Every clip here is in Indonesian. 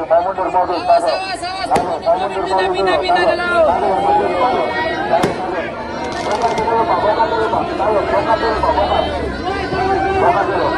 Mau mundur mobil, Pak. Mau mundur mobil dulu, bongkar dulu, Pak. Bongkar dulu, Pak. Ayo, bongkar dulu, Pak. Bongkar. Bongkar dulu.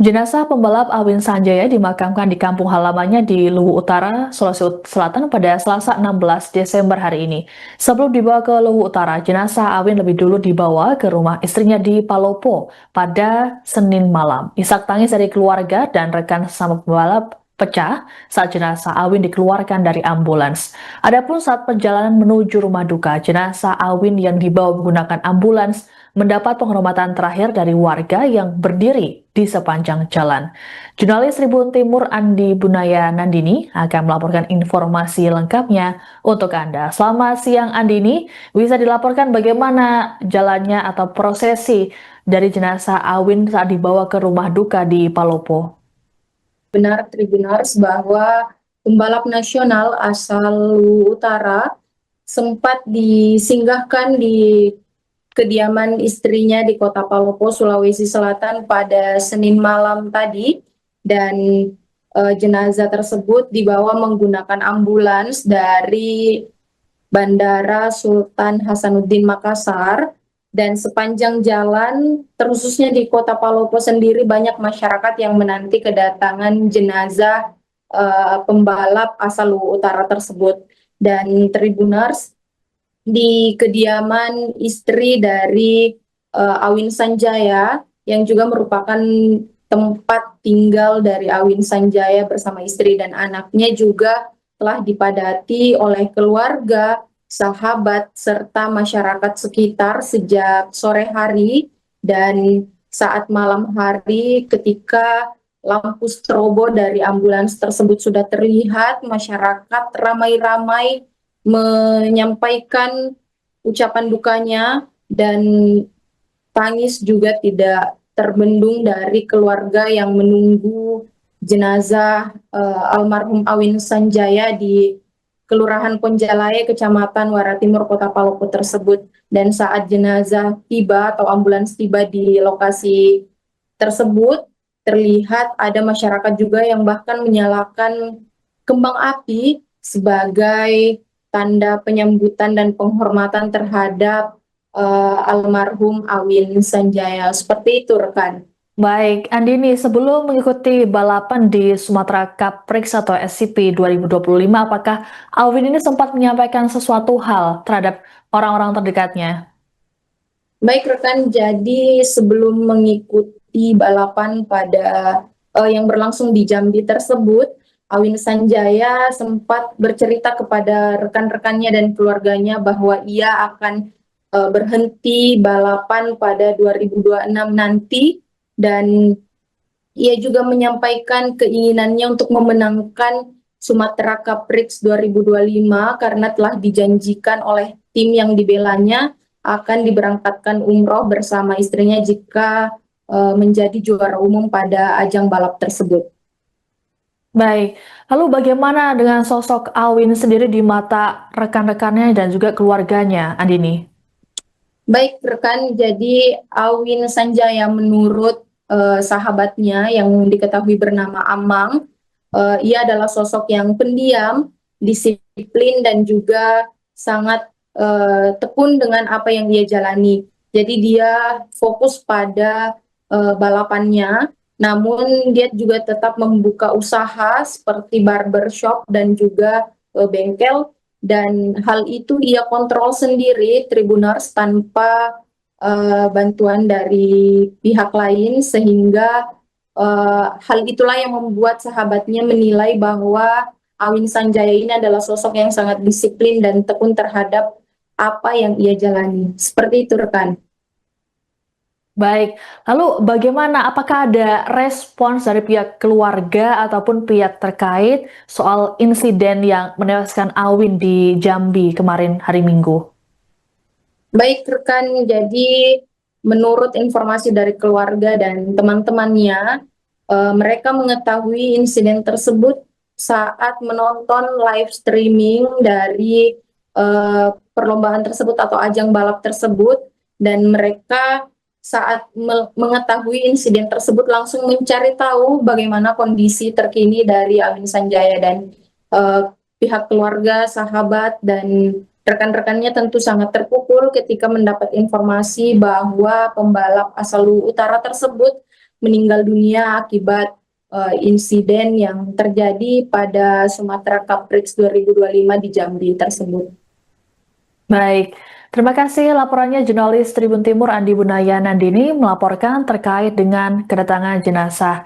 Jenazah pembalap Awin Sanjaya dimakamkan di kampung halamannya di Luwu Utara, Sulawesi Selatan pada Selasa 16 Desember hari ini. Sebelum dibawa ke Luwu Utara, jenazah Awin lebih dulu dibawa ke rumah istrinya di Palopo pada Senin malam. Isak tangis dari keluarga dan rekan sesama pembalap pecah saat jenazah Awin dikeluarkan dari ambulans. Adapun saat perjalanan menuju rumah duka, jenazah Awin yang dibawa menggunakan ambulans mendapat penghormatan terakhir dari warga yang berdiri di sepanjang jalan. Jurnalis Tribun Timur Andi Bunaya Nandini akan melaporkan informasi lengkapnya untuk Anda. Selamat siang Andini, bisa dilaporkan bagaimana jalannya atau prosesi dari jenazah Awin saat dibawa ke rumah duka di Palopo? Benar Tribuners bahwa pembalap nasional asal Luwu Utara sempat disinggahkan di kediaman istrinya di Kota Palopo, Sulawesi Selatan pada Senin malam tadi, dan jenazah tersebut dibawa menggunakan ambulans dari Bandara Sultan Hasanuddin Makassar. Dan sepanjang jalan, terkhususnya di Kota Palopo sendiri, banyak masyarakat yang menanti kedatangan jenazah pembalap asal Luwu Utara tersebut. Dan Tribuners, di kediaman istri dari Awin Sanjaya, yang juga merupakan tempat tinggal dari Awin Sanjaya bersama istri dan anaknya, juga telah dipadati oleh keluarga, sahabat, serta masyarakat sekitar sejak sore hari. Dan saat malam hari, ketika lampu strobo dari ambulans tersebut sudah terlihat, masyarakat ramai-ramai menyampaikan ucapan dukanya, dan tangis juga tidak terbendung dari keluarga yang menunggu jenazah almarhum Awin Sanjaya di Kelurahan Ponjalaya, Kecamatan Wara Timur, Kota Palopo tersebut. Dan saat jenazah tiba atau ambulans tiba di lokasi tersebut, terlihat ada masyarakat juga yang bahkan menyalakan kembang api sebagai tanda penyambutan dan penghormatan terhadap almarhum Awin Sanjaya. Seperti itu, rekan. Baik, Andini, sebelum mengikuti balapan di Sumatera Cup Prix atau SCP 2025, apakah Awin ini sempat menyampaikan sesuatu hal terhadap orang-orang terdekatnya? Baik, rekan, jadi sebelum mengikuti balapan pada yang berlangsung di Jambi tersebut, Awin Sanjaya sempat bercerita kepada rekan-rekannya dan keluarganya bahwa ia akan berhenti balapan pada 2026 nanti, dan ia juga menyampaikan keinginannya untuk memenangkan Sumatera Cup Prix 2025 karena telah dijanjikan oleh tim yang dibelanya akan diberangkatkan umroh bersama istrinya jika menjadi juara umum pada ajang balap tersebut. Baik, lalu bagaimana dengan sosok Awin sendiri di mata rekan-rekannya dan juga keluarganya, Andini? Baik, rekan, jadi Awin Sanjaya menurut sahabatnya yang diketahui bernama Amang, ia adalah sosok yang pendiam, disiplin, dan juga sangat tekun dengan apa yang dia jalani. Jadi dia fokus pada balapannya, namun dia juga tetap membuka usaha seperti barbershop dan juga bengkel, dan hal itu ia kontrol sendiri, Tribuners, tanpa bantuan dari pihak lain, sehingga hal itulah yang membuat sahabatnya menilai bahwa Awin Sanjaya ini adalah sosok yang sangat disiplin dan tekun terhadap apa yang ia jalani. Seperti itu, rekan. Baik, lalu bagaimana, apakah ada respons dari pihak keluarga ataupun pihak terkait soal insiden yang menewaskan Awin di Jambi kemarin hari Minggu? Baik, rekan, jadi menurut informasi dari keluarga dan teman-temannya, mereka mengetahui insiden tersebut saat menonton live streaming dari perlombaan tersebut atau ajang balap tersebut, dan mereka saat mengetahui insiden tersebut langsung mencari tahu bagaimana kondisi terkini dari Awin Sanjaya, dan pihak keluarga, sahabat, dan rekan-rekannya tentu sangat terpukul ketika mendapat informasi bahwa pembalap asal Luwu Utara tersebut meninggal dunia akibat insiden yang terjadi pada Sumatera Cup Prix 2025 di Jambi tersebut. Baik, terima kasih laporannya jurnalis Tribun Timur Andi Bunaya Nandini melaporkan terkait dengan kedatangan jenazah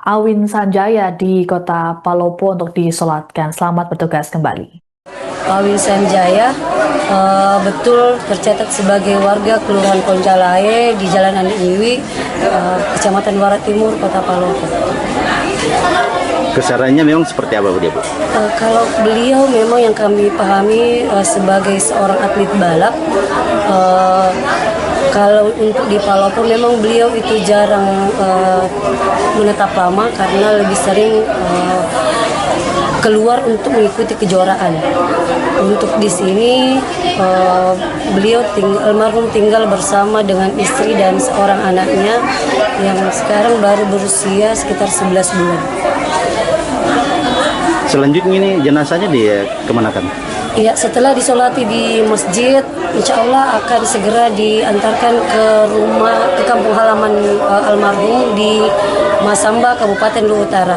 Awin Sanjaya di Kota Palopo untuk disolatkan. Selamat bertugas kembali. Awin Sanjaya betul tercatat sebagai warga Kelurahan Poncalae di Jalan Andi Wiwi, Kecamatan Barat Timur, Kota Palopo. Kesarannya memang seperti apa Bu? Kalau beliau memang yang kami pahami sebagai seorang atlet balap, kalau untuk di Palopo memang beliau itu jarang menetap lama karena lebih sering keluar untuk mengikuti kejuaraan. Untuk di sini beliau almarhum tinggal bersama dengan istri dan seorang anaknya yang sekarang baru berusia sekitar 11 bulan. Selanjutnya ini jenazahnya kemanakan? Ya, setelah disolati di masjid, insya Allah akan segera diantarkan ke kampung halaman almarhum di Masamba, Kabupaten Luwu Utara.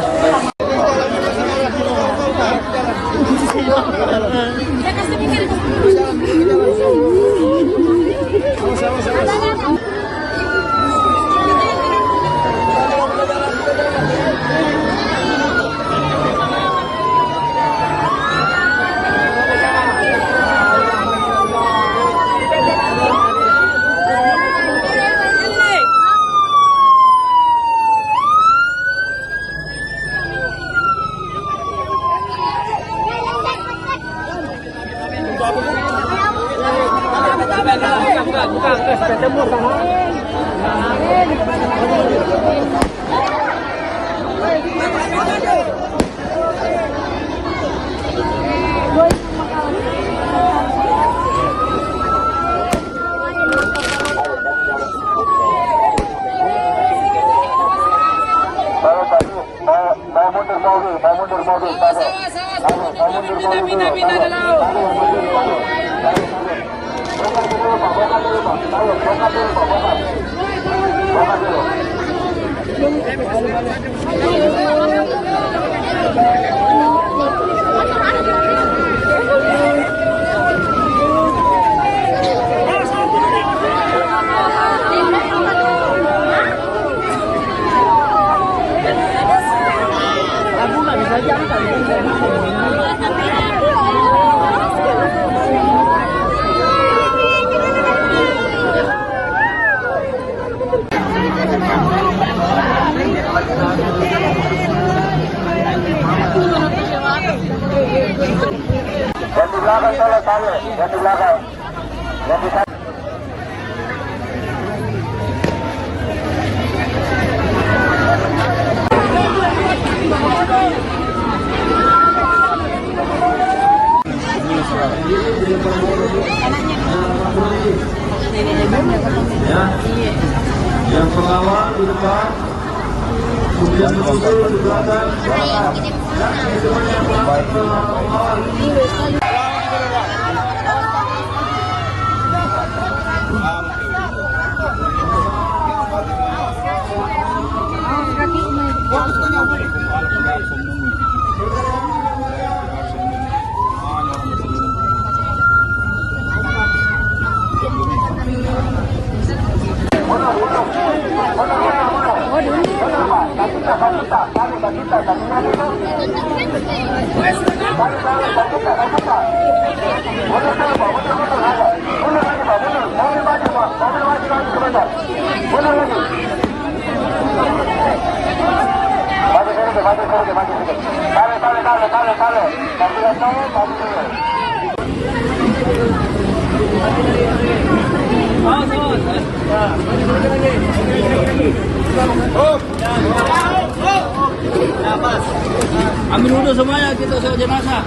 Yang pengawal di depan, kemudian menuju di belakang. Oh, Ambil wudhu semuanya, kita usah jenazah.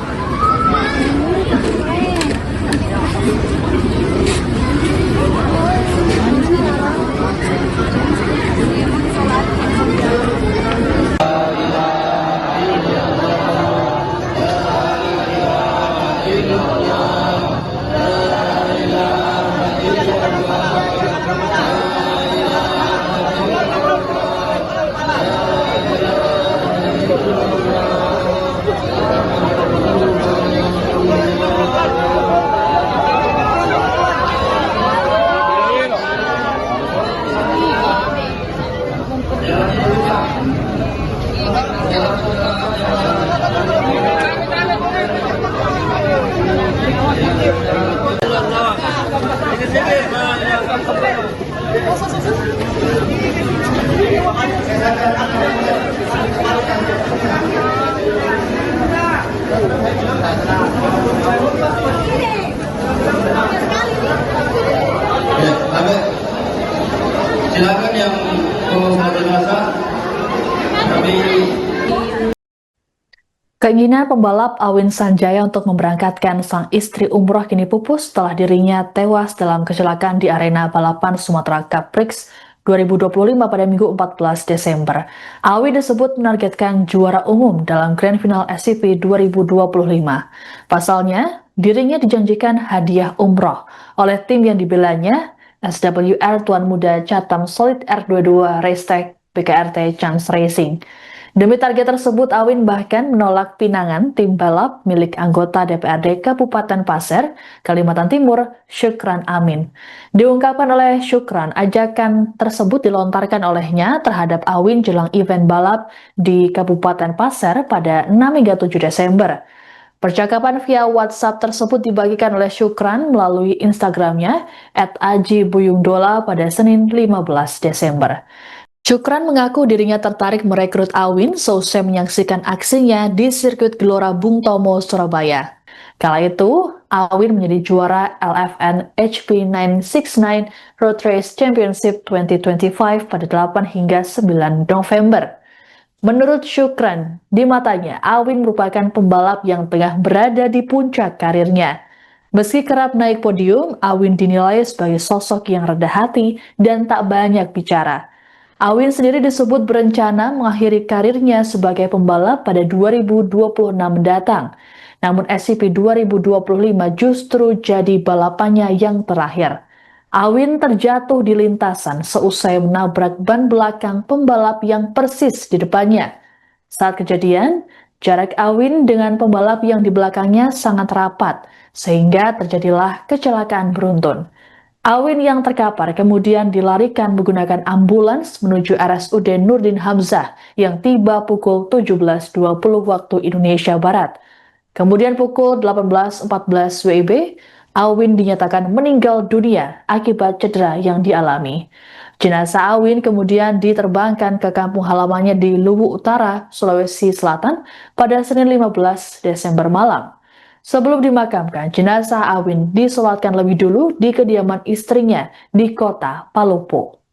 Silakan yang mau jenazah kami. Keinginan pembalap Awin Sanjaya untuk memberangkatkan sang istri umroh kini pupus setelah dirinya tewas dalam kecelakaan di arena balapan Sumatera Cup Prix 2025 pada Minggu 14 Desember. Awin disebut menargetkan juara umum dalam Grand Final SCP 2025. Pasalnya, dirinya dijanjikan hadiah umroh oleh tim yang dibelanya, SWR Tuan Muda Chatham Solid R22 Racetrack PKRT Chance Racing. Demi target tersebut, Awin bahkan menolak pinangan tim balap milik anggota DPRD Kabupaten Pasir, Kalimantan Timur, Syukran Amin. Diungkapkan oleh Syukran, ajakan tersebut dilontarkan olehnya terhadap Awin jelang event balap di Kabupaten Pasir pada 6 hingga 7 Desember. Percakapan via WhatsApp tersebut dibagikan oleh Syukran melalui Instagramnya @ajibuyungdola pada Senin 15 Desember. Syukran mengaku dirinya tertarik merekrut Awin seusai menyaksikan aksinya di sirkuit Gelora Bung Tomo, Surabaya. Kala itu, Awin menjadi juara LFN HP 969 Road Race Championship 2025 pada 8 hingga 9 November. Menurut Syukran, di matanya Awin merupakan pembalap yang tengah berada di puncak karirnya. Meski kerap naik podium, Awin dinilai sebagai sosok yang rendah hati dan tak banyak bicara. Awin sendiri disebut berencana mengakhiri karirnya sebagai pembalap pada 2026 mendatang. Namun SCP 2025 justru jadi balapannya yang terakhir. Awin terjatuh di lintasan seusai menabrak ban belakang pembalap yang persis di depannya. Saat kejadian, jarak Awin dengan pembalap yang di belakangnya sangat rapat, sehingga terjadilah kecelakaan beruntun. Awin yang terkapar kemudian dilarikan menggunakan ambulans menuju RSUD Nurdin Hamzah yang tiba pukul 17.20 waktu Indonesia Barat. Kemudian pukul 18.14 WIB, Awin dinyatakan meninggal dunia akibat cedera yang dialami. Jenazah Awin kemudian diterbangkan ke kampung halamannya di Luwu Utara, Sulawesi Selatan pada Senin 15 Desember malam. Sebelum dimakamkan, jenazah Awin disolatkan lebih dulu di kediaman istrinya di kota Palopo.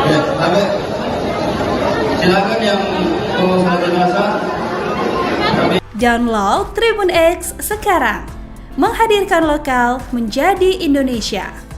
Ya, Abel. Silakan yang mau salat jenazah. Download Tribun X sekarang, menghadirkan lokal menjadi Indonesia.